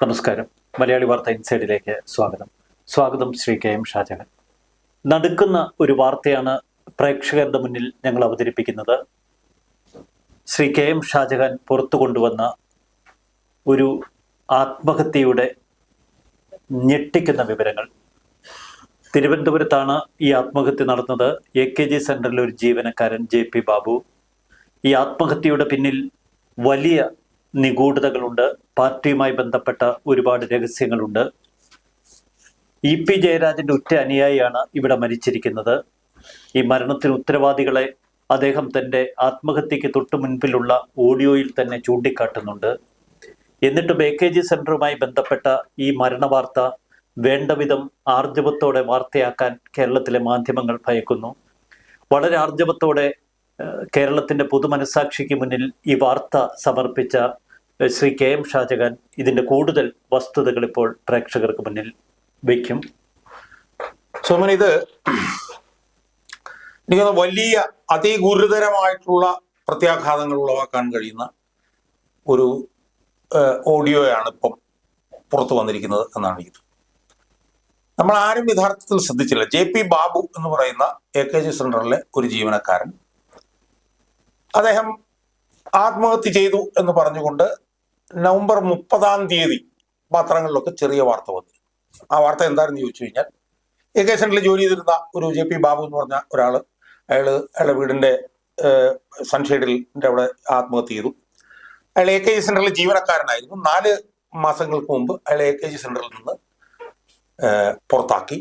നമസ്കാരം. മലയാളി വാർത്ത ഇൻസൈഡിലേക്ക് സ്വാഗതം ശ്രീ കെ എം ഷാജഹാൻ. നടുക്കുന്ന ഒരു വാർത്തയാണ് പ്രേക്ഷകരുടെ മുന്നിൽ ഞങ്ങൾ അവതരിപ്പിക്കുന്നത്. ശ്രീ കെ എം ഷാജഹാൻ പുറത്തു കൊണ്ടുവന്ന ഒരു ആത്മഹത്യയുടെ ഞെട്ടിക്കുന്ന വിവരങ്ങൾ. തിരുവനന്തപുരത്താണ് ഈ ആത്മഹത്യ നടന്നത്. AKG സെന്ററിലെ ഒരു ജീവനക്കാരൻ JP ബാബു. ഈ ആത്മഹത്യയുടെ പിന്നിൽ വലിയ നിഗൂഢതകളുണ്ട്. പാർട്ടിയുമായി ബന്ധപ്പെട്ട ഒരുപാട് രഹസ്യങ്ങളുണ്ട്. EP ജയരാജന്റെ ഉറ്റ അനുയായിയാണ് ഇവിടെ മരിച്ചിരിക്കുന്നത്. ഈ മരണത്തിന് ഉത്തരവാദികളെ അദ്ദേഹം തൻ്റെ ആത്മഹത്യക്ക് തൊട്ടു മുൻപിലുള്ള ഓഡിയോയിൽ തന്നെ ചൂണ്ടിക്കാട്ടുന്നുണ്ട്. എന്നിട്ടും AKG സെന്ററുമായി ബന്ധപ്പെട്ട ഈ മരണവാർത്ത വേണ്ട വിധം ആർജവത്തോടെ വാർത്തയാക്കാൻ കേരളത്തിലെ മാധ്യമങ്ങൾ ഭയക്കുന്നു. വളരെ ആർജവത്തോടെ കേരളത്തിന്റെ പൊതുമനസാക്ഷിക്ക് മുന്നിൽ ഈ വാർത്ത സമർപ്പിച്ച ശ്രീ കെ എം ഷാജഹാൻ ഇതിന്റെ കൂടുതൽ വസ്തുതകൾ ഇപ്പോൾ പ്രേക്ഷകർക്ക് മുന്നിൽ വയ്ക്കും. സോമൻ, ഇത് എനിക്ക് വലിയ അതിഗുരുതരമായിട്ടുള്ള പ്രത്യാഘാതങ്ങൾ ഉളവാക്കാൻ കഴിയുന്ന ഒരു ഓഡിയോയാണ് ഇപ്പം പുറത്തു വന്നിരിക്കുന്നത് എന്നാണ് എനിക്ക്. നമ്മൾ ആരും യഥാർത്ഥത്തിൽ ശ്രദ്ധിച്ചില്ല. JP ബാബു എന്ന് പറയുന്ന AKG സെന്ററിലെ ഒരു ജീവനക്കാരൻ, അദ്ദേഹം ആത്മഹത്യ ചെയ്തു എന്ന് പറഞ്ഞുകൊണ്ട് നവംബർ 30 പത്രങ്ങളിലൊക്കെ ചെറിയ വാർത്ത വന്നു. ആ വാർത്ത എന്താണെന്ന് ചോദിച്ചു കഴിഞ്ഞാൽ, AKG സെന്ററിൽ ജോലി ചെയ്തിരുന്ന ഒരു JP ബാബു എന്ന് പറഞ്ഞ ഒരാൾ, അയാളുടെ വീടിന്റെ സൺഷെയ്ഡിന്റെ അവിടെ ആത്മഹത്യ ചെയ്തു. അയാൾ AKG സെന്ററിലെ ജീവനക്കാരനായിരുന്നു. 4 മാസങ്ങൾക്ക് മുമ്പ് അയാൾ AKG സെന്ററിൽ നിന്ന് പുറത്താക്കി.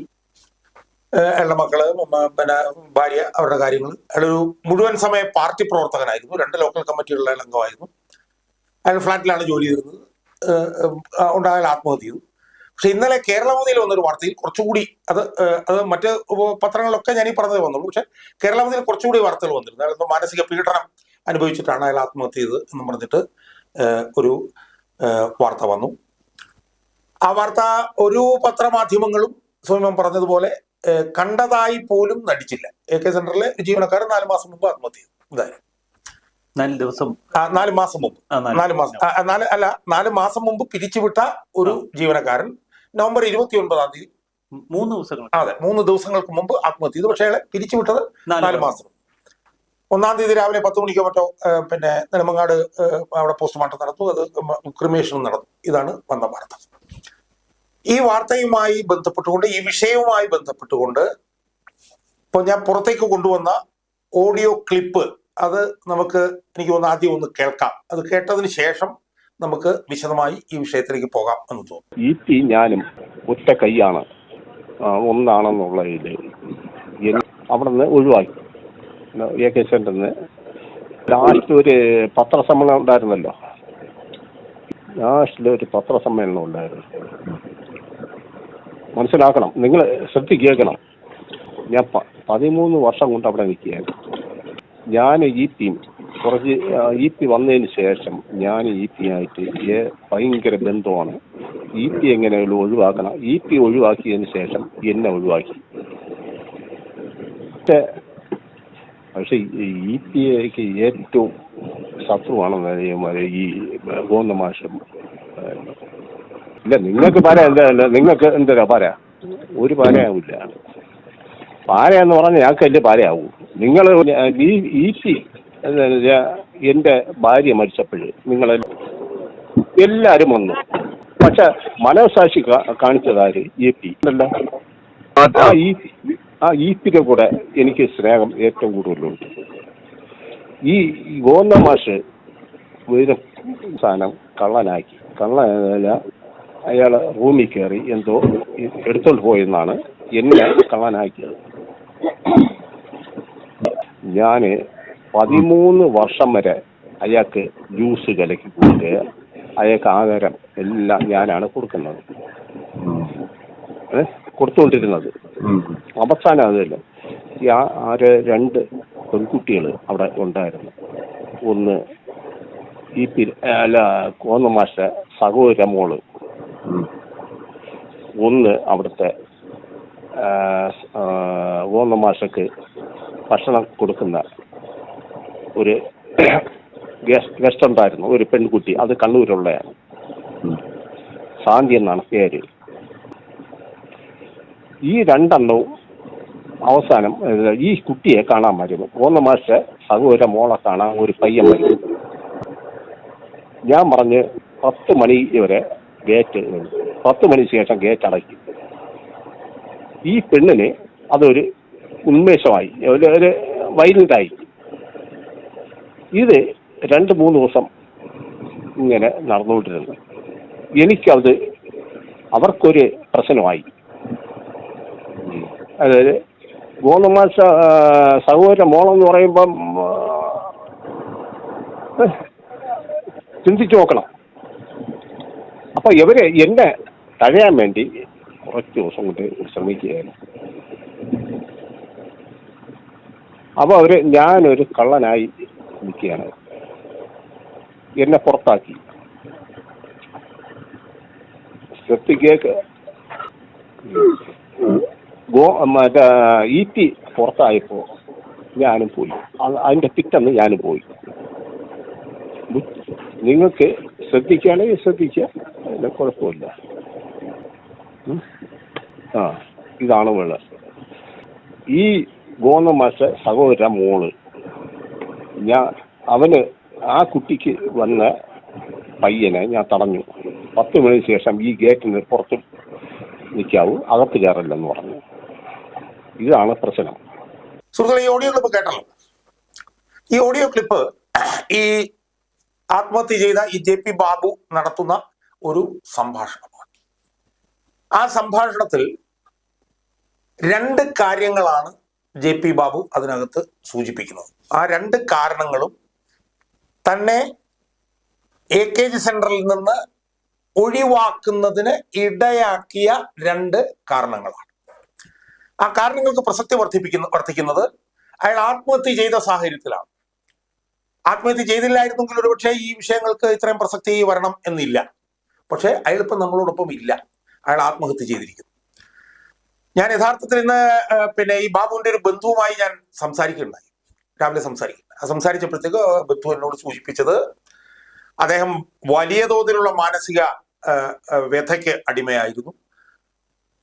അയാളുടെ മക്കള്, പിന്നെ ഭാര്യ, അവരുടെ കാര്യങ്ങൾ. അയാളൊരു മുഴുവൻ സമയ പാർട്ടി പ്രവർത്തകനായിരുന്നു. 2 ലോക്കൽ കമ്മിറ്റികളിലെ അംഗമായിരുന്നു. അയാൾ ഫ്ലാറ്റിലാണ് ജോലി ചെയ്തിരുന്നത്. അയാൾ ആത്മഹത്യ ചെയ്തു. പക്ഷെ ഇന്നലെ കേരളമതിയിൽ വന്നൊരു വാർത്തയിൽ കുറച്ചുകൂടി അത് മറ്റ് പത്രങ്ങളിലൊക്കെ ഞാൻ ഈ പറഞ്ഞതേ വന്നുള്ളൂ. പക്ഷെ കേരളമതിയിൽ കുറച്ചുകൂടി വാർത്തകൾ വന്നിരുന്നു. അയാൾ മാനസിക പീഡനം അനുഭവിച്ചിട്ടാണ് അയാൾ ആത്മഹത്യ ചെയ്തത് എന്ന് പറഞ്ഞിട്ട് ഒരു വാർത്ത വന്നു. ആ വാർത്ത ഒരു പത്രമാധ്യമങ്ങളും സ്വയം പറഞ്ഞതുപോലെ കണ്ടതായി പോലും നടിച്ചില്ല. AKG സെന്ററിലെ ജീവനക്കാരൻ 4 മാസം മുമ്പ് ആത്മഹത്യ ചെയ്തു. ഇതായിരുന്നു 4 മാസം മുമ്പ് 4 മാസം മുമ്പ് പിരിച്ചുവിട്ട ഒരു ജീവനക്കാരൻ നവംബർ 29 3 ദിവസങ്ങൾക്ക് മുമ്പ് ആത്മഹത്യ ചെയ്തു. പക്ഷേ അയാളെ പിരിച്ചുവിട്ടത് 4 മാസം. 1 രാവിലെ 10 മണിക്കോ മറ്റോ പിന്നെ നെടുമങ്ങാട് അവിടെ പോസ്റ്റ്മോർട്ടം നടന്നു. അത് ക്രിമേഷനും നടന്നു. ഇതാണ് വന്ന വാർത്ത. ഈ വാർത്തയുമായി ബന്ധപ്പെട്ടുകൊണ്ട്, ഈ വിഷയവുമായി ബന്ധപ്പെട്ടുകൊണ്ട് ഇപ്പോൾ ഞാൻ പുറത്തേക്ക് കൊണ്ടുവന്ന ഓഡിയോ ക്ലിപ്പ്, അത് നമുക്ക് എനിക്ക് തോന്നുന്നു ആദ്യം ഒന്ന് കേൾക്കാം. അത് കേട്ടതിന് ശേഷം നമുക്ക് വിശദമായി ഈ വിഷയത്തിലേക്ക് പോകാം എന്ന് തോന്നുന്നു. EP ഞാനും ഒറ്റ കൈയാണ് ഒന്നാണെന്നുള്ള ഇത് അവിടെ നിന്ന് ഒഴിവാക്കി. AKG സെന്ററിന് ലാസ്റ്റ് ഒരു പത്രസമ്മേളനം ഉണ്ടായിരുന്നല്ലോ. ലാസ്റ്റിലൊരു പത്രസമ്മേളനം ഉണ്ടായിരുന്നു. മനസ്സിലാക്കണം, നിങ്ങൾ ശ്രദ്ധിക്കണം. ഞാൻ 13 വർഷം കൊണ്ട് അവിടെ നിൽക്കുകയാണ്. ഞാൻ കുറച്ച് EP വന്നതിന് ശേഷം ഞാൻ EP ആയിട്ട് ഭയങ്കര ബന്ധമാണ്. EP എങ്ങനെയുള്ള ഒഴിവാക്കണം. EP ഒഴിവാക്കിയതിന് ശേഷം എന്നെ ഒഴിവാക്കി. പക്ഷെ EPക്ക് ഏറ്റവും ശത്രുവാണെന്ന് ഈ ഗോവിന്ദ മാഷും. ഇല്ല, നിങ്ങൾക്ക് നിങ്ങൾക്ക് എന്തരാ പാര? ഒരു പാരയാവില്ല. പാരയെന്ന് പറഞ്ഞാൽ ഞങ്ങൾക്ക് വലിയ പാരയാവൂ. നിങ്ങൾ EP എൻ്റെ ഭാര്യ മരിച്ചപ്പോൾ നിങ്ങൾ എല്ലാവരും വന്നു. പക്ഷെ മനോസാക്ഷി കാണിച്ചതാര്? EP അല്ല. ആ EPയുടെ കൂടെ എനിക്ക് സ്നേഹം ഏറ്റവും കൂടുതലുണ്ട്. ഈ ഗോവിന്ദ മാഷ് ഒരു സാധനം കള്ളനാക്കി. അയാൾ റൂമിൽ കയറി എന്തോ എടുത്തോണ്ട് പോയെന്നാണ് എന്നെ കള്ളനാക്കിയത്. ഞാൻ 13 വർഷം വരെ അയാൾക്ക് ജ്യൂസ് കലക്കി കൊടുക്കുക, അയാൾക്ക് ആഹാരം എല്ലാം ഞാനാണ് കൊടുക്കുന്നത്, കൊടുത്തുകൊണ്ടിരുന്നത്. അവസാനം അതല്ല, 2 പെൺകുട്ടികൾ അവിടെ ഉണ്ടായിരുന്നു. ഒന്ന് ഗോവിന്ദ മാഷ സഹോദര മോള്, ഒന്ന് അവിടുത്തെ ഗോവിന്ദ മാഷക്ക് ഭക്ഷണം കൊടുക്കുന്ന ഒരു ഗസ്റ്റ് ഉണ്ടായിരുന്നു, ഒരു പെൺകുട്ടി. അത് കണ്ണൂരുള്ളതാണ്. ശാന്തി എന്നാണ് പേര്. ഈ രണ്ടെണ്ണവും അവസാനം ഈ കുട്ടിയെ കാണാൻ വരുന്നു. 3 മാസത്തെ സഹോദര മോളെ കാണാൻ ഒരു പയ്യൻ വരും. ഞാൻ പറഞ്ഞ് 10 മണി വരെ ഗേറ്റ്, 10 മണിക്ക് ശേഷം ഗേറ്റ് അടയ്ക്കും. ഈ പെണ്ണിന് അതൊരു ഉന്മേഷമായി, ഒരു വൈലൻ്റായി. ഇത് 2-3 ദിവസം ഇങ്ങനെ നടന്നുകൊണ്ടിരുന്നു. എനിക്കത് അവർക്കൊരു പ്രശ്നമായി. അതായത് 3 മാസ സഹോദര മോളെന്ന് പറയുമ്പം ചിന്തിച്ചു നോക്കണം. അപ്പം ഇവര് എന്നെ തഴയാൻ വേണ്ടി കുറച്ച് ദിവസം കൊണ്ട് ശ്രമിക്കുകയാണ്. അപ്പോൾ ഞാനൊരു കള്ളനായി നിൽക്കുകയാണ്. എന്നെ പുറത്താക്കി. സെപ്റ്റിക്കേക്ക് മറ്റേ EP പുറത്തായപ്പോൾ ഞാനും പോയി. അതിൻ്റെ പിറ്റന്ന് ഞാനും പോയി. നിങ്ങൾക്ക് ശ്രദ്ധിക്കുകയാണെങ്കിൽ ശ്രദ്ധിക്കുക, അതിന് കുഴപ്പമില്ല. ഇതാണ് വേണ്ടത്. ഈ 3 മാസ സഹോദര മോള് അവന് ആ കുട്ടിക്ക് വന്ന പയ്യനെ ഞാൻ തടഞ്ഞു. 10 മണിക്ക് ശേഷം ഈ ഗേറ്റിന് പുറത്ത് നിൽക്കാവൂ, അകത്ത് കയറില്ലെന്ന് പറഞ്ഞു. ഇതാണ് പ്രശ്നം. സുഹൃത്തുക്കളെ, ഈ ഓഡിയോ ക്ലിപ്പ് കേട്ടല്ലോ. ഈ ഓഡിയോ ക്ലിപ്പ് ഈ ആത്മഹത്യ ചെയ്ത ഈ JP ബാബു നടത്തുന്ന ഒരു സംഭാഷണമാണ്. ആ സംഭാഷണത്തിൽ 2 കാര്യങ്ങളാണ് JP ബാബു അതിനകത്ത് സൂചിപ്പിക്കുന്നത്. ആ 2 കാരണങ്ങളും തന്നെ AKG സെന്ററിൽ നിന്ന് ഒഴിവാക്കുന്നതിന് ഇടയാക്കിയ 2 കാരണങ്ങളാണ്. ആ കാരണങ്ങൾക്ക് പ്രസക്തി വർദ്ധിക്കുന്നത് അയാൾ ആത്മഹത്യ ചെയ്ത സാഹചര്യത്തിലാണ്. ആത്മഹത്യ ചെയ്തില്ലായിരുന്നെങ്കിൽ ഒരുപക്ഷെ ഈ വിഷയങ്ങൾക്ക് ഇത്രയും പ്രസക്തി വരണം എന്നില്ല. പക്ഷെ അയാളിപ്പം നമ്മളോടൊപ്പം ഇല്ല, അയാൾ ആത്മഹത്യ ചെയ്തിരിക്കുന്നു. ഞാൻ യഥാർത്ഥത്തിൽ ഇന്ന് ഈ ബാബുവിന്റെ ഒരു ബന്ധുവുമായി ഞാൻ സംസാരിക്കുകയുണ്ടായി, രാവിലെ സംസാരിച്ചപ്പോഴത്തേക്ക് ബന്ധു എന്നോട് സൂചിപ്പിച്ചത് അദ്ദേഹം വലിയ തോതിലുള്ള മാനസിക വ്യഥയ്ക്ക് അടിമയായിരുന്നു.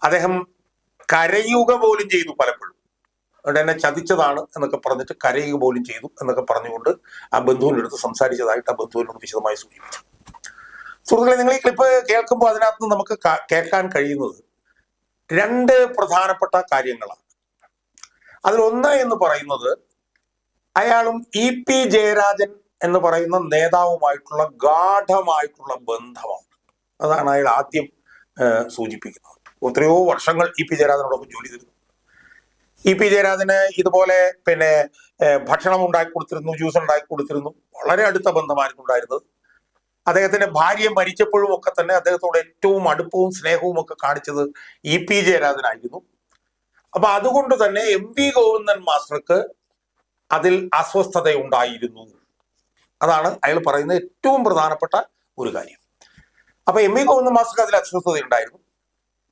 അദ്ദേഹം കരയുക പോലും ചെയ്തു പലപ്പോഴും. അവിടെ എന്നെ ചതിച്ചതാണ് എന്നൊക്കെ പറഞ്ഞിട്ട് കരയുക പോലും ചെയ്തു എന്നൊക്കെ പറഞ്ഞുകൊണ്ട് ആ ബന്ധുവിനടുത്ത് സംസാരിച്ചതായിട്ട് ആ ബന്ധുവിനോട് വിശദമായി സൂചിപ്പിച്ചു. സുഹൃത്തുക്കളെ, നിങ്ങൾ ഈ ക്ലിപ്പ് കേൾക്കുമ്പോൾ അതിനകത്ത് നിന്ന് നമുക്ക് കേൾക്കാൻ കഴിയുന്നത് 2 പ്രധാനപ്പെട്ട കാര്യങ്ങളാണ്. അതിലൊന്ന് എന്ന് പറയുന്നത് അയാളും EP ജയരാജൻ എന്ന് പറയുന്ന നേതാവുമായിട്ടുള്ള ഗാഢമായിട്ടുള്ള ബന്ധമാണ്. അതാണ് അയാൾ ആദ്യം സൂചിപ്പിക്കുന്നത്. എത്രയോ വർഷങ്ങൾ EP ജയരാജനോടൊപ്പം ജോലി ചെയ്തിരുന്നു. EP ജയരാജന് ഇതുപോലെ ഭക്ഷണം ഉണ്ടാക്കി കൊടുത്തിരുന്നു, ജ്യൂസ് ഉണ്ടാക്കി കൊടുത്തിരുന്നു. വളരെ അടുത്ത ബന്ധമായിരുന്നു ഉണ്ടായിരുന്നത്. അദ്ദേഹത്തിന്റെ ഭാര്യ മരിച്ചപ്പോഴും ഒക്കെ തന്നെ അദ്ദേഹത്തോട് ഏറ്റവും അടുപ്പവും സ്നേഹവും ഒക്കെ കാണിച്ചത് EP ജയരാജനായിരുന്നു. അപ്പൊ അതുകൊണ്ട് തന്നെ MV ഗോവിന്ദൻ മാസ്റ്റർക്ക് അതിൽ അസ്വസ്ഥത ഉണ്ടായിരുന്നു. അതാണ് അയാൾ പറയുന്ന ഏറ്റവും പ്രധാനപ്പെട്ട ഒരു കാര്യം. അപ്പൊ MV ഗോവിന്ദൻ മാസ്റ്റർക്ക് അതിൽ അസ്വസ്ഥത ഉണ്ടായിരുന്നു.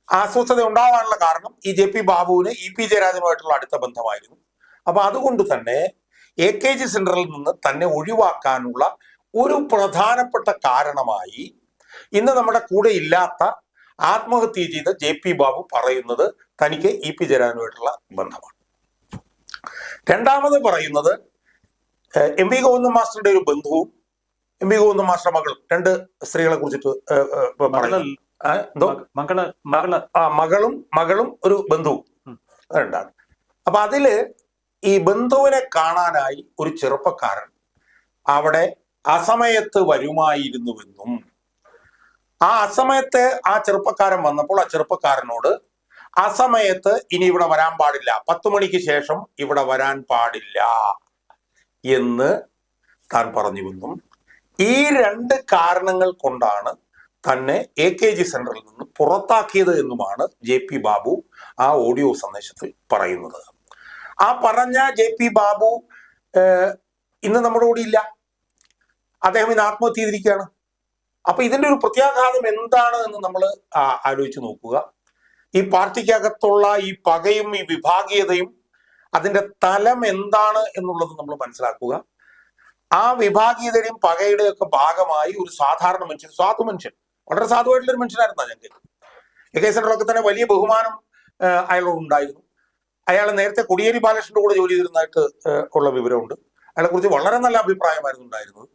ആ അസ്വസ്ഥത ഉണ്ടാകാനുള്ള കാരണം ഈ JP ബാബുവിന് EP ജയരാജനുമായിട്ടുള്ള അടുത്ത ബന്ധമായിരുന്നു. അപ്പൊ അതുകൊണ്ട് തന്നെ AKG സെന്ററിൽ നിന്ന് തന്നെ ഒഴിവാക്കാനുള്ള ഒരു പ്രധാനപ്പെട്ട കാരണമായി ഇന്ന് നമ്മുടെ കൂടെ ഇല്ലാത്ത ആത്മഹത്യ ചെയ്ത JP ബാബു പറയുന്നത് തനിക്ക് EP ജയരാജനുമായിട്ടുള്ള ബന്ധമാണ്. രണ്ടാമത് പറയുന്നത് MV ഗോവിന്ദൻ മാസ്റ്ററുടെ ഒരു ബന്ധുവും MV ഗോവിന്ദൻ മാസ്റ്റർ മകളും, 2 സ്ത്രീകളെ കുറിച്ചിട്ട് മകളും ഒരു ബന്ധുവും ഉണ്ടാകും. അപ്പൊ അതില് ഈ ബന്ധുവിനെ കാണാനായി ഒരു ചെറുപ്പക്കാരൻ അവിടെ അസമയത്ത് വരുമായിരുന്നുവെന്നും ആ അസമയത്ത് ആ ചെറുപ്പക്കാരൻ വന്നപ്പോൾ ആ ചെറുപ്പക്കാരനോട് അസമയത്ത് ഇനി ഇവിടെ വരാൻ പാടില്ല, 10 മണിക്ക് ശേഷം ഇവിടെ വരാൻ പാടില്ല എന്ന് താൻ പറഞ്ഞുവെന്നും ഈ 2 കാരണങ്ങൾ കൊണ്ടാണ് തന്നെ AKG സെന്ററിൽ നിന്ന് പുറത്താക്കിയത് എന്നുമാണ് JP ബാബു ആ ഓഡിയോ സന്ദേശത്തിൽ പറയുന്നത്. ആ പറഞ്ഞ JP ബാബു ഇന്ന് നമ്മുടെ കൂടെ ഇല്ല. അദ്ദേഹം ഇന്ന് ആത്മഹത്യ ചെയ്തിരിക്കുകയാണ്. അപ്പൊ ഇതിന്റെ ഒരു പ്രത്യാഘാതം എന്താണ് എന്ന് നമ്മൾ ആലോചിച്ച് നോക്കുക. ഈ പാർട്ടിക്കകത്തുള്ള ഈ പകയും ഈ വിഭാഗീയതയും അതിന്റെ തലം എന്താണ് എന്നുള്ളത് നമ്മൾ മനസ്സിലാക്കുക. ആ വിഭാഗീയതയുടെയും പകയുടെയും ഒക്കെ ഭാഗമായി ഒരു സാധാരണ മനുഷ്യൻ, സാധു മനുഷ്യൻ, വളരെ സാധുവായിട്ടുള്ളൊരു മനുഷ്യനായിരുന്നു ഞങ്ങൾക്ക്. AK സെന്ററിലൊക്കെ തന്നെ വലിയ ബഹുമാനം അയാളോട് ഉണ്ടായിരുന്നു. അയാൾ നേരത്തെ കോടിയേരി ബാലകൃഷ്ണന്റെ കൂടെ ജോലി ചെയ്തിരുന്നതായിട്ട് ഉള്ള വിവരമുണ്ട്. അയാളെ കുറിച്ച് വളരെ നല്ല അഭിപ്രായമായിരുന്നു ഉണ്ടായിരുന്നത്.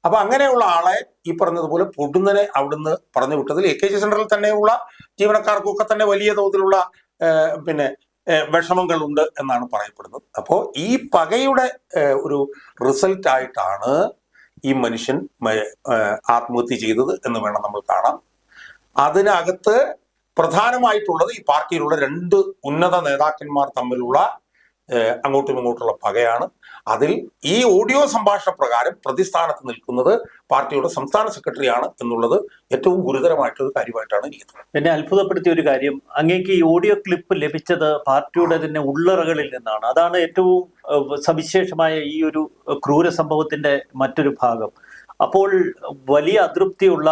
അപ്പൊ അങ്ങനെയുള്ള ആളെ ഈ പറഞ്ഞതുപോലെ പൊടുന്നനെ അവിടുന്ന് പറഞ്ഞു വിട്ടതിൽ AKG സെന്ററിൽ തന്നെയുള്ള ജീവനക്കാർക്കൊക്കെ തന്നെ വലിയ തോതിലുള്ള വിഷമങ്ങളുണ്ട് എന്നാണ് പറയപ്പെടുന്നത്. അപ്പോൾ ഈ പകയുടെ ഒരു റിസൾട്ട് ആയിട്ടാണ് ഈ മനുഷ്യൻ ആത്മഹത്യ ചെയ്തത് എന്ന് വേണം നമ്മൾ കാണാം. അതിനകത്ത് പ്രധാനമായിട്ടുള്ളത് ഈ പാർട്ടിയിലുള്ള 2 ഉന്നത നേതാക്കന്മാർ തമ്മിലുള്ള അങ്ങോട്ടും ഇങ്ങോട്ടുള്ള പകയാണ്. അതിൽ ഈ ഓഡിയോ സംഭാഷണ പ്രകാരം പ്രതിസ്ഥാനത്ത് നിൽക്കുന്നത് പാർട്ടിയുടെ സംസ്ഥാന സെക്രട്ടറിയാണ് എന്നുള്ളത് ഏറ്റവും ഗുരുതരമായിട്ടൊരു കാര്യമായിട്ടാണ് എനിക്ക് തോന്നുന്നത്. എന്നെ അത്ഭുതപ്പെടുത്തിയ ഒരു കാര്യം, അങ്ങേക്ക് ഈ ഓഡിയോ ക്ലിപ്പ് ലഭിച്ചത് പാർട്ടിയുടെ തന്നെ ഉള്ളറകളിൽ നിന്നാണ്. അതാണ് ഏറ്റവും സവിശേഷമായ ഈ ഒരു ക്രൂര സംഭവത്തിന്റെ മറ്റൊരു ഭാഗം. അപ്പോൾ വലിയ അതൃപ്തിയുള്ള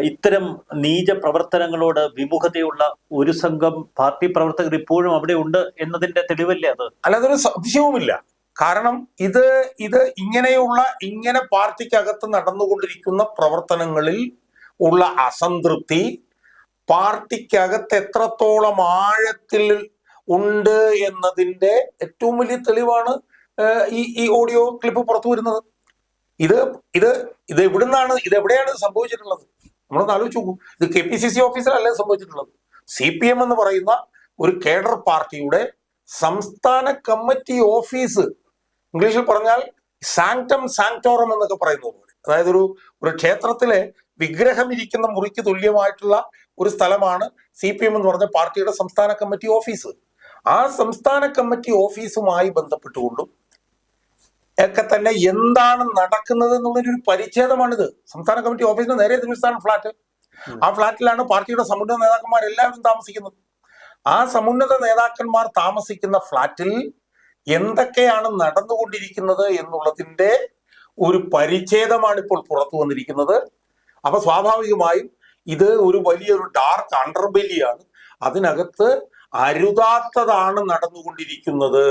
ഇത്തരം നീച പ്രവർത്തനങ്ങളോട് വിമുഖതയുള്ള ഒരു സംഘം പാർട്ടി പ്രവർത്തകർ ഇപ്പോഴും അവിടെ ഉണ്ട് എന്നതിന്റെ തെളിവല്ലേ അത്? അല്ലാതൊരു സംശയവുമില്ല. കാരണം ഇത് ഇങ്ങനെ പാർട്ടിക്കകത്ത് നടന്നുകൊണ്ടിരിക്കുന്ന പ്രവർത്തനങ്ങളിൽ ഉള്ള അസംതൃപ്തി പാർട്ടിക്കകത്ത് എത്രത്തോളം ആഴത്തിൽ ഉണ്ട് എന്നതിന്റെ ഏറ്റവും വലിയ തെളിവാണ് ഈ ഓഡിയോ ക്ലിപ്പ് പുറത്തു വരുന്നത്. ഇത് എവിടെയാണ് സംഭവിച്ചിട്ടുള്ളത്? നമ്മളൊന്ന് ആലോചിച്ച് നോക്കൂ. ഇത് KPCC ഓഫീസിലല്ല സംഭവിച്ചിട്ടുള്ളത്. CPM എന്ന് പറയുന്ന ഒരു കേഡർ പാർട്ടിയുടെ സംസ്ഥാന കമ്മിറ്റി ഓഫീസ്, ഇംഗ്ലീഷിൽ പറഞ്ഞാൽ സാങ്ക്ടം സാങ്ക്ടോറം എന്നൊക്കെ പറയുന്നത് പോലെ, അതായത് ഒരു ക്ഷേത്രത്തിലെ വിഗ്രഹം ഇരിക്കുന്ന മുറിക്ക് തുല്യമായിട്ടുള്ള ഒരു സ്ഥലമാണ് CPM എന്ന് പറഞ്ഞ പാർട്ടിയുടെ സംസ്ഥാന കമ്മിറ്റി ഓഫീസ്. ആ സംസ്ഥാന കമ്മിറ്റി ഓഫീസുമായി ബന്ധപ്പെട്ടുകൊണ്ടും ഒക്കെ തന്നെ എന്താണ് നടക്കുന്നത് എന്നുള്ളൊരു പരിച്ഛേദമാണിത്. സംസ്ഥാന കമ്മിറ്റി ഓഫീസിന് നേരെ എതിർസ്ഥാനം ഫ്ലാറ്റ്. ആ ഫ്ലാറ്റിലാണ് പാർട്ടിയുടെ സമുന്നത നേതാക്കന്മാർ എല്ലാവരും താമസിക്കുന്നത്. ആ സമുന്നത നേതാക്കന്മാർ താമസിക്കുന്ന ഫ്ലാറ്റിൽ എന്തൊക്കെയാണ് നടന്നുകൊണ്ടിരിക്കുന്നത് എന്നുള്ളതിന്റെ ഒരു പരിച്ഛേദമാണ് ഇപ്പോൾ പുറത്തു വന്നിരിക്കുന്നത്. അപ്പൊ സ്വാഭാവികമായും ഇത് ഒരു വലിയൊരു ഡാർക്ക് അണ്ടർബെല്ലിയാണ്. അതിനകത്ത് അരുതാത്തതാണ് നടന്നുകൊണ്ടിരിക്കുന്നത്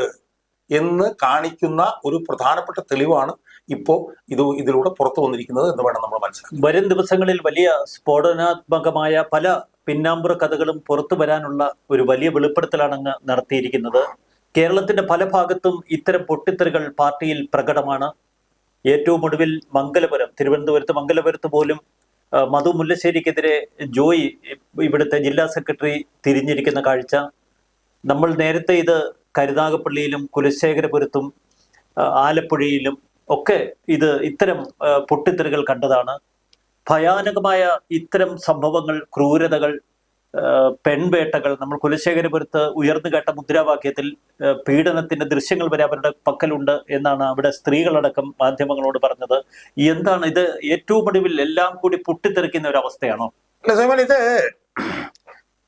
എന്ന് കാണിക്കുന്ന ഒരു പ്രധാനപ്പെട്ട തെളിവാണ് ഇപ്പോൾ ഇതിലൂടെ പുറത്തു വന്നിരിക്കുന്നത് എന്ന് വേണം നമ്മൾ മനസ്സിലാക്കാൻ. വരും ദിവസങ്ങളിൽ വലിയ സ്ഫോടനാത്മകമായ പല പിന്നാമ്പുറ കഥകളും പുറത്തു വരാനുള്ള ഒരു വലിയ വെളിപ്പെടുത്തലാണ് അങ്ങ് നടത്തിയിരിക്കുന്നത്. കേരളത്തിന്റെ പല ഭാഗത്തും ഇത്തരം പൊട്ടിത്തെറികൾ പാർട്ടിയിൽ പ്രകടമാണ്. ഏറ്റവും ഒടുവിൽ തിരുവനന്തപുരത്ത് മംഗലപുരത്ത് പോലും മധു മുല്ലശ്ശേരിക്കെതിരെ ജോയ്, ഇവിടുത്തെ ജില്ലാ സെക്രട്ടറി, തിരിഞ്ഞിരിക്കുന്ന കാഴ്ച നമ്മൾ നേരത്തെ ഇത് കരുനാഗപ്പള്ളിയിലും കുലശേഖരപുരത്തും ആലപ്പുഴയിലും ഒക്കെ ഇത്തരം പൊട്ടിത്തെറികൾ കണ്ടതാണ്. ഭയാനകമായ ഇത്തരം സംഭവങ്ങൾ, ക്രൂരതകൾ, പെൺവേട്ടകൾ, നമ്മൾ കുലശേഖരപുരത്ത് ഉയർന്നു കേട്ട മുദ്രാവാക്യത്തിൽ പീഡനത്തിന്റെ ദൃശ്യങ്ങൾ വരെ അവരുടെ പക്കലുണ്ട് എന്നാണ് അവിടെ സ്ത്രീകളടക്കം മാധ്യമങ്ങളോട് പറഞ്ഞത്. എന്താണ് ഇത്? ഏറ്റവും ഒടുവിൽ എല്ലാം കൂടി പൊട്ടിത്തെറിക്കുന്ന ഒരു അവസ്ഥയാണോ? ഇത്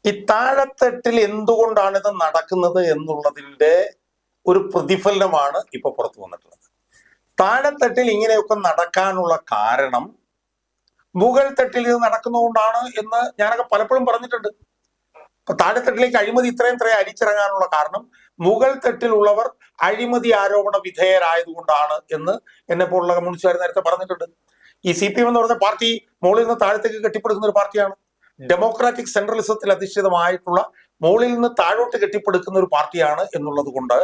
ഈ താഴെത്തട്ടിൽ എന്തുകൊണ്ടാണ് ഇത് നടക്കുന്നത് എന്നുള്ളതിന്റെ ഒരു പ്രതിഫലനമാണ് ഇപ്പൊ പുറത്തു വന്നിട്ടുള്ളത്. താഴെത്തട്ടിൽ ഇങ്ങനെയൊക്കെ നടക്കാനുള്ള കാരണം മുകൾ തട്ടിൽ ഇത് നടക്കുന്നതുകൊണ്ടാണ് എന്ന് ഞാനൊക്കെ പലപ്പോഴും പറഞ്ഞിട്ടുണ്ട്. അപ്പൊ താഴെത്തട്ടിലേക്ക് അഴിമതി ഇത്രയും അരിച്ചിറങ്ങാനുള്ള കാരണം മുകൾ തട്ടിലുള്ളവർ അഴിമതി ആരോപണ വിധേയരായതുകൊണ്ടാണ് എന്ന് എന്നെ പോലുള്ള കമ്മ്യൂണിസ്റ്റുകാർ നേരത്തെ പറഞ്ഞിട്ടുണ്ട്. ഈ CPM എന്ന് പറഞ്ഞ പാർട്ടി മുകളിൽ നിന്ന് താഴത്തേക്ക് കെട്ടിപ്പടുക്കുന്ന ഒരു പാർട്ടിയാണ്. ഡെമോക്രാറ്റിക് സെൻട്രലിസത്തിൽ അധിഷ്ഠിതമായിട്ടുള്ള മുകളിൽ നിന്ന് താഴോട്ട് കെട്ടിപ്പടുക്കുന്ന ഒരു പാർട്ടിയാണ് എന്നുള്ളത് കൊണ്ട്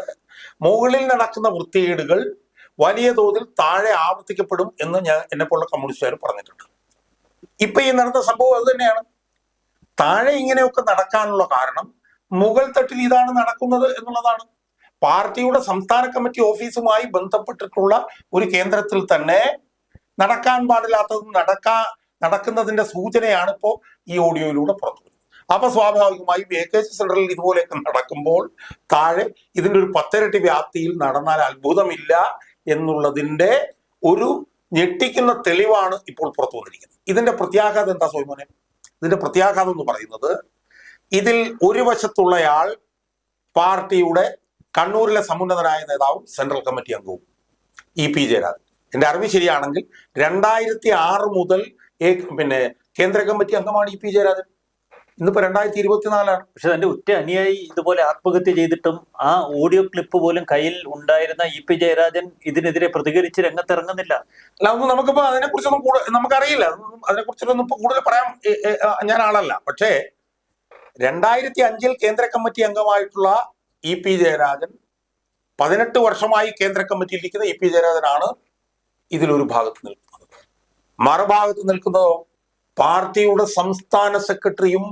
മുകളിൽ നടക്കുന്ന വൃത്തികേടുകൾ വലിയ തോതിൽ താഴെ ആവർത്തിക്കപ്പെടും എന്ന് എന്നെ പോലുള്ള കമ്മ്യൂണിസ്റ്റുകാർ പറഞ്ഞിട്ടുണ്ട്. ഇപ്പൊ ഈ നടന്ന സംഭവം അത് തന്നെയാണ്. താഴെ ഇങ്ങനെയൊക്കെ നടക്കാനുള്ള കാരണം മുകൾ തട്ടിൽ ഇതാണ് നടക്കുന്നത് എന്നുള്ളതാണ്. പാർട്ടിയുടെ സംസ്ഥാന കമ്മിറ്റി ഓഫീസുമായി ബന്ധപ്പെട്ടിട്ടുള്ള ഒരു കേന്ദ്രത്തിൽ തന്നെ നടക്കാൻ പാടില്ലാത്തതും നടക്കുന്നതിന്റെ സൂചനയാണ് ഇപ്പോൾ ഈ ഓഡിയോയിലൂടെ പുറത്തു വരുന്നത്. അപ്പൊ സ്വാഭാവികമായും AKG സെന്ററിൽ ഇതുപോലെയൊക്കെ നടക്കുമ്പോൾ താഴെ ഇതിന്റെ ഒരു 10 ഇരട്ടി വ്യാപ്തിയിൽ നടന്നാൽ അത്ഭുതമില്ല എന്നുള്ളതിന്റെ ഒരു ഞെട്ടിക്കുന്ന തെളിവാണ് ഇപ്പോൾ പുറത്തു വന്നിരിക്കുന്നത്. ഇതിന്റെ പ്രത്യാഘാതം എന്താ സോയ്മോനെ? ഇതിന്റെ പ്രത്യാഘാതം എന്ന് പറയുന്നത്, ഇതിൽ ഒരു വശത്തുള്ളയാൾ പാർട്ടിയുടെ കണ്ണൂരിലെ സമുന്നതനായ നേതാവും സെൻട്രൽ കമ്മിറ്റി അംഗവും EP ജയരാജൻ. എന്റെ അറിവ് ശരിയാണെങ്കിൽ 2006 മുതൽ കേന്ദ്ര കമ്മിറ്റി അംഗമാണ് EP ജയരാജൻ. ഇന്നിപ്പോ 2024. പക്ഷെ തന്റെ ഉറ്റ അനുയായി ഇതുപോലെ ആത്മഹത്യ ചെയ്തിട്ടും ആ ഓഡിയോ ക്ലിപ്പ് പോലും കയ്യിൽ ഉണ്ടായിരുന്ന ഇ പി ജയരാജൻ ഇതിനെതിരെ പ്രതികരിച്ച് രംഗത്തിറങ്ങുന്നില്ല. അല്ല, ഒന്നും നമുക്കിപ്പോ അതിനെക്കുറിച്ചൊന്നും നമുക്കറിയില്ല. അതിനെക്കുറിച്ചൊന്നും ഇപ്പൊ കൂടുതൽ പറയാൻ ഞാൻ ആളല്ല. പക്ഷേ 2005 കേന്ദ്ര കമ്മിറ്റി അംഗമായിട്ടുള്ള ഇ പി ജയരാജൻ, 18 വർഷമായി കേന്ദ്ര കമ്മിറ്റിയിൽ ഇരിക്കുന്ന ഇ പി ജയരാജനാണ് ഇതിലൊരു ഭാഗത്ത് നിൽക്കുന്നത്. മറുഭാഗത്ത് നിൽക്കുന്നതോ പാർട്ടിയുടെ സംസ്ഥാന സെക്രട്ടറിയും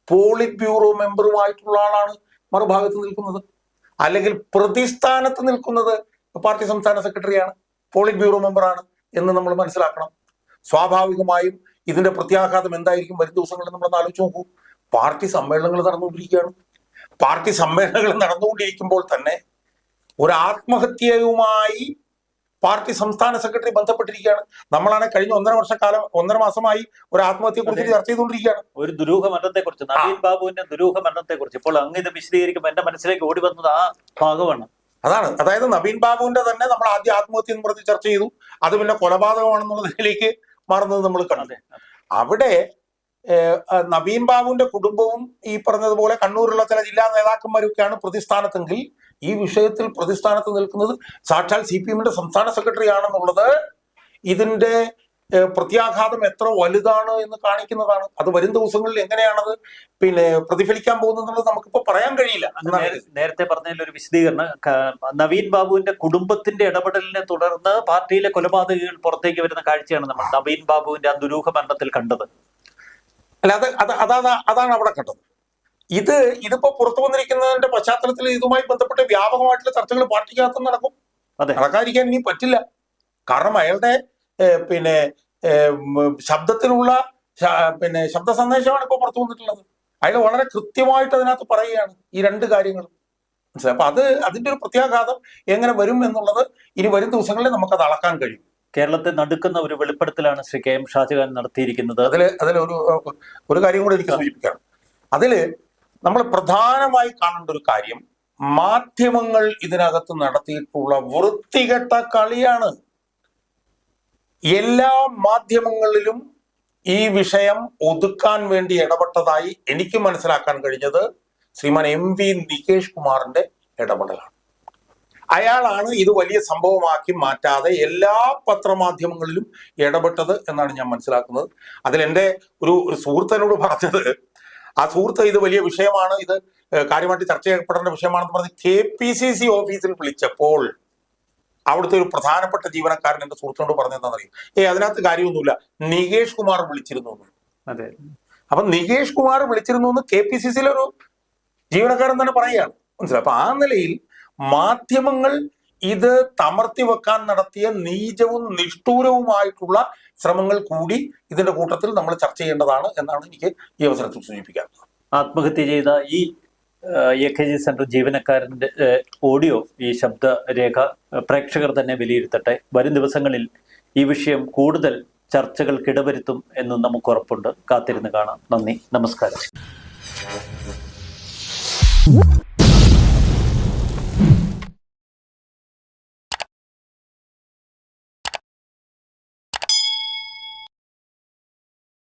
പോളിറ്റ് ബ്യൂറോ മെമ്പറുമായിട്ടുള്ള ആളാണ് മറുഭാഗത്ത് നിൽക്കുന്നത്. അല്ലെങ്കിൽ പ്രതിസ്ഥാനത്ത് നിൽക്കുന്നത് പാർട്ടി സംസ്ഥാന സെക്രട്ടറിയാണ്, പോളിറ്റ് ബ്യൂറോ മെമ്പറാണ് എന്ന് നമ്മൾ മനസ്സിലാക്കണം. സ്വാഭാവികമായും ഇതിന്റെ പ്രത്യാഘാതം എന്തായിരിക്കും വരും ദിവസങ്ങളിൽ നമ്മളൊന്ന് ആലോചിച്ച് നോക്കൂ. പാർട്ടി സമ്മേളനങ്ങൾ നടന്നുകൊണ്ടിരിക്കുകയാണ്. പാർട്ടി സമ്മേളനങ്ങൾ നടന്നുകൊണ്ടിരിക്കുമ്പോൾ തന്നെ ഒരു ആത്മഹത്യയുമായി പാർട്ടി സംസ്ഥാന സെക്രട്ടറി ബന്ധപ്പെട്ടിരിക്കുകയാണ്. നമ്മളാണ് കഴിഞ്ഞ 1.5 മാസമായി ഒരു ആത്മഹത്യയെ കുറിച്ച് ചർച്ച ചെയ്തുകൊണ്ടിരിക്കുകയാണ്. ഒരു ദുരൂഹ മരണത്തെ കുറിച്ച്, നവീൻ ബാബുവിന്റെ ദുരൂഹ മരണത്തെ കുറിച്ച് ഇപ്പോൾ അങ്ങ് ഇത് വിശദീകരിക്കുമ്പോൾ എന്റെ മനസ്സിലേക്ക് ഓടി വന്നത് ആ ഭാഗമാണ്. അതായത് നവീൻ ബാബുവിന്റെ തന്നെ നമ്മൾ ആദ്യം ആത്മഹത്യ എന്ന് പറഞ്ഞ് ചർച്ച ചെയ്തു. അത് പിന്നെ കൊലപാതകമാണെന്നുള്ള നിലയിലേക്ക് മാറുന്നത് നമ്മൾ കണ്ടത്. അവിടെ നവീൻ ബാബുവിന്റെ കുടുംബവും ഈ പറഞ്ഞതുപോലെ കണ്ണൂരുള്ള ചില ജില്ലാ നേതാക്കന്മാരൊക്കെയാണ് പ്രതിസ്ഥാനത്തെങ്കിൽ ഈ വിഷയത്തിൽ പ്രതിസ്ഥാനത്ത് നിൽക്കുന്നത് സാക്ഷാൽ CPM-ന്റെ സംസ്ഥാന സെക്രട്ടറി ആണെന്നുള്ളത് ഇതിന്റെ പ്രത്യാഘാതം എത്ര വലുതാണ് എന്ന് കാണിക്കുന്നതാണ്. അത് വരും ദിവസങ്ങളിൽ എങ്ങനെയാണത് പ്രതിഫലിക്കാൻ പോകുന്നത് നമുക്കിപ്പോ പറയാൻ കഴിയില്ല. നേരത്തെ പറഞ്ഞതിൽ ഒരു വിശദീകരണം, നവീൻ ബാബുവിന്റെ കുടുംബത്തിന്റെ ഇടപെടലിനെ തുടർന്ന് പാർട്ടിയിലെ കൊലപാതകികൾ പുറത്തേക്ക് വരുന്ന കാഴ്ചയാണ് നമ്മൾ നവീൻ ബാബുവിന്റെ ആ ദുരൂഹ മരണത്തിൽ കണ്ടത്. അല്ല, അതാണ് അവിടെ കണ്ടത്. ഇതിപ്പോ പുറത്തു വന്നിരിക്കുന്നതിന്റെ പശ്ചാത്തലത്തിൽ ഇതുമായി ബന്ധപ്പെട്ട് വ്യാപകമായിട്ടുള്ള ചർച്ചകൾ പാർട്ടിക്കകത്ത് നടക്കും. നടക്കാതിരിക്കാൻ ഇനി പറ്റില്ല. കാരണം അയാളുടെ ശബ്ദത്തിലുള്ള ശബ്ദ സന്ദേശമാണ് ഇപ്പൊ പുറത്തു വന്നിട്ടുള്ളത്. അയാൾ വളരെ കൃത്യമായിട്ട് അതിനകത്ത് പറയുകയാണ് ഈ 2 കാര്യങ്ങളും. മനസ്സിലായി? അപ്പൊ അതിന്റെ ഒരു പ്രത്യാഘാതം എങ്ങനെ വരും എന്നുള്ളത് ഇനി വരും ദിവസങ്ങളിൽ നമുക്കത് അളക്കാൻ കഴിയും. കേരളത്തെ നടുക്കുന്ന ഒരു വെളിപ്പെടുത്തലാണ് ശ്രീ KM ഷാജഹാൻ നടത്തിയിരിക്കുന്നത്. ഒരു കാര്യം കൂടെ എനിക്ക് സൂചിപ്പിക്കണം. അതില് നമ്മൾ പ്രധാനമായി കാണേണ്ട ഒരു കാര്യം, മാധ്യമങ്ങൾ ഇതിനകത്ത് നടത്തിയിട്ടുള്ള വൃത്തികെട്ട കളിയാണ്. എല്ലാ മാധ്യമങ്ങളിലും ഈ വിഷയം ഒതുക്കാൻ വേണ്ടി ഇടപെട്ടതായി എനിക്ക് മനസ്സിലാക്കാൻ കഴിഞ്ഞത് ശ്രീമാൻ MV നികേഷ് കുമാറിന്റെ ഇടപെടലാണ്. അയാളാണ് ഇത് വലിയ സംഭവമാക്കി മാറ്റാതെ എല്ലാ പത്രമാധ്യമങ്ങളിലും ഇടപെട്ടത് എന്നാണ് ഞാൻ മനസ്സിലാക്കുന്നത്. അതിൽ എൻ്റെ ഒരു സുഹൃത്തിനോട് പറഞ്ഞത്, ആ സുഹൃത്ത് ഇത് വലിയ വിഷയമാണ്, ഇത് കാര്യമായിട്ട് ചർച്ച ചെയ്യപ്പെടേണ്ട വിഷയമാണെന്ന് പറഞ്ഞ് KPCC ഓഫീസിൽ വിളിച്ചപ്പോൾ അവിടുത്തെ ഒരു പ്രധാനപ്പെട്ട ജീവനക്കാരൻ എൻ്റെ സുഹൃത്തിനോട് പറഞ്ഞെന്താണെന്നറിയും, അതിനകത്ത് കാര്യമൊന്നുമില്ല, നികേഷ് കുമാർ വിളിച്ചിരുന്നു. അതെ. അപ്പൊ നികേഷ് കുമാർ വിളിച്ചിരുന്നു എന്ന് KPCCയിലെ ഒരു ജീവനക്കാരൻ തന്നെ പറയുകയാണ്. മനസ്സിലായി? അപ്പൊ ആ നിലയിൽ മാധ്യമങ്ങൾ ഇത് തമർത്തി വെക്കാൻ നടത്തിയ നീചവും നിഷ്ഠൂരവുമായിട്ടുള്ള ശ്രമങ്ങൾ കൂടി ഇതിന്റെ കൂട്ടത്തിൽ നമ്മൾ ചർച്ച ചെയ്യേണ്ടതാണ് എന്നാണ് എനിക്ക് ഈ അവസരത്തിൽ സൂചിപ്പിക്കാറുള്ളത്. ആത്മഹത്യ ചെയ്ത ഈ AKG സെന്റർ ജീവനക്കാരന്റെ ഓഡിയോ, ഈ ശബ്ദരേഖ പ്രേക്ഷകർ തന്നെ വിലയിരുത്തട്ടെ. വരും ദിവസങ്ങളിൽ ഈ വിഷയം കൂടുതൽ ചർച്ചകൾക്കിടവരുത്തും എന്ന് നമുക്ക് ഉറപ്പുണ്ട്. കാത്തിരുന്ന് കാണാം. നന്ദി, നമസ്കാരം.